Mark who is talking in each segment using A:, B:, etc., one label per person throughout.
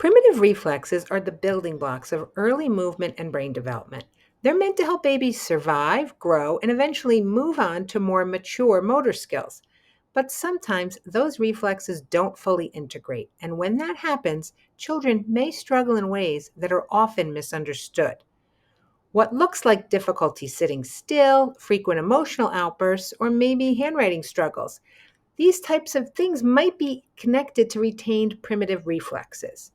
A: Primitive reflexes are the building blocks of early movement and brain development. They're meant to help babies survive, grow, and eventually move on to more mature motor skills. But sometimes those reflexes don't fully integrate, and when that happens, children may struggle in ways that are often misunderstood. What looks like difficulty sitting still, frequent emotional outbursts, or maybe handwriting struggles, these types of things might be connected to retained primitive reflexes.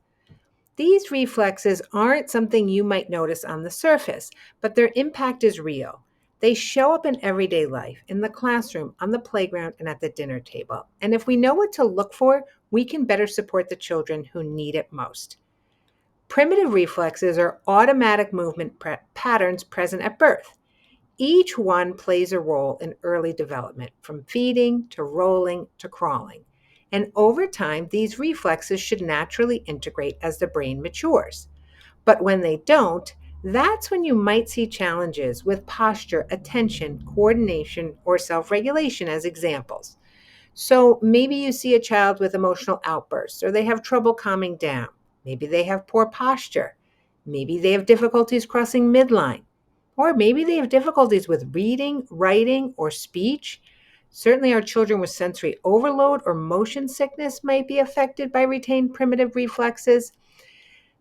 A: These reflexes aren't something you might notice on the surface, but their impact is real. They show up in everyday life, in the classroom, on the playground, and at the dinner table. And if we know what to look for, we can better support the children who need it most. Primitive reflexes are automatic movement patterns present at birth. Each one plays a role in early development, from feeding to rolling to crawling. And over time, these reflexes should naturally integrate as the brain matures. But when they don't, that's when you might see challenges with posture, attention, coordination, or self regulation as examples. So maybe you see a child with emotional outbursts, or they have trouble calming down. Maybe they have poor posture. Maybe they have difficulties crossing midline. Or maybe they have difficulties with reading, writing, or speech. Certainly, our children with sensory overload or motion sickness might be affected by retained primitive reflexes.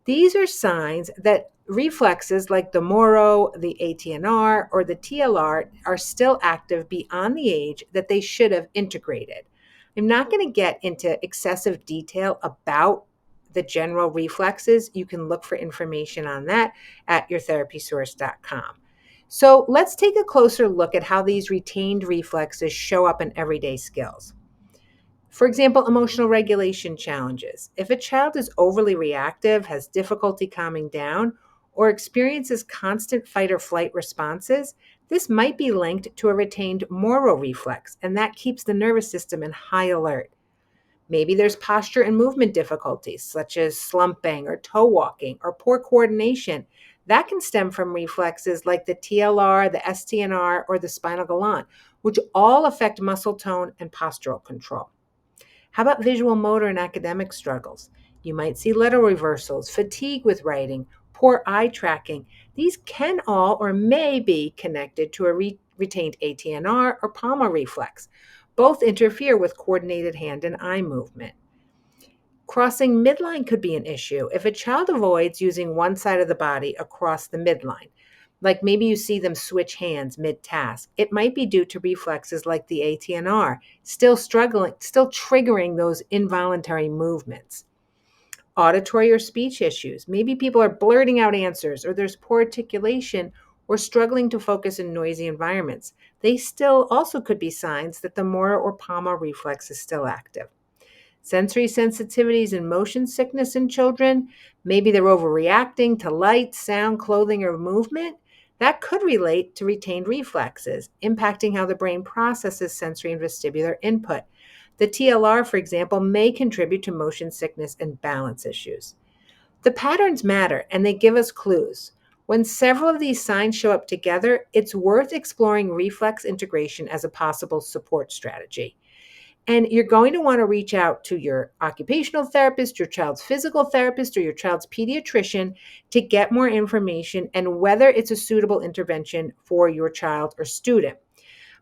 A: These are signs that reflexes like the Moro, the ATNR, or the TLR are still active beyond the age that they should have integrated. I'm not going to get into excessive detail about the general reflexes. You can look for information on that at yourtherapysource.com. So let's take a closer look at how these retained reflexes show up in everyday skills. For example, emotional regulation challenges. If a child is overly reactive, has difficulty calming down, or experiences constant fight or flight responses, this might be linked to a retained Moro reflex, and that keeps the nervous system in high alert. Maybe there's posture and movement difficulties, such as slumping or toe walking or poor coordination. That can stem from reflexes like the TLR, the STNR, or the spinal galant, which all affect muscle tone and postural control. How about visual motor and academic struggles? You might see letter reversals, fatigue with writing, poor eye tracking. These can all or may be connected to a retained ATNR or palmar reflex. Both interfere with coordinated hand and eye movement. Crossing midline could be an issue if a child avoids using one side of the body across the midline. Like maybe you see them switch hands mid-task. It might be due to reflexes like the ATNR, still triggering those involuntary movements. Auditory or speech issues. Maybe people are blurting out answers, or there's poor articulation, or struggling to focus in noisy environments. They still also could be signs that the Mora or Palmar reflex is still active. Sensory sensitivities and motion sickness in children, maybe they're overreacting to light, sound, clothing, or movement. That could relate to retained reflexes, impacting how the brain processes sensory and vestibular input. The TLR, for example, may contribute to motion sickness and balance issues. The patterns matter and they give us clues. When several of these signs show up together, it's worth exploring reflex integration as a possible support strategy. And you're going to want to reach out to your occupational therapist, your child's physical therapist, or your child's pediatrician to get more information and whether it's a suitable intervention for your child or student.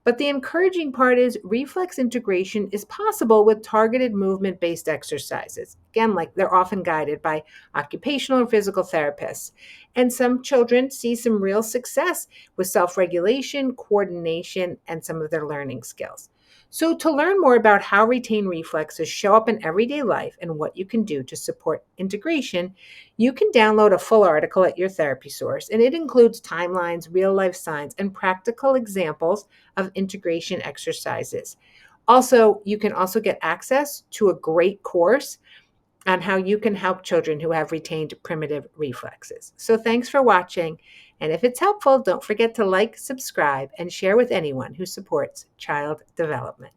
A: But the encouraging part is reflex integration is possible with targeted movement-based exercises. Again, like they're often guided by occupational or physical therapists. And some children see some real success with self-regulation, coordination, and some of their learning skills. So to learn more about how retained reflexes show up in everyday life and what you can do to support integration, you can download a full article at your therapy source, and it includes timelines, real-life signs, and practical examples of integration exercises. Also, you can also get access to a great course on how you can help children who have retained primitive reflexes. So thanks for watching. And if it's helpful, don't forget to like, subscribe, and share with anyone who supports child development.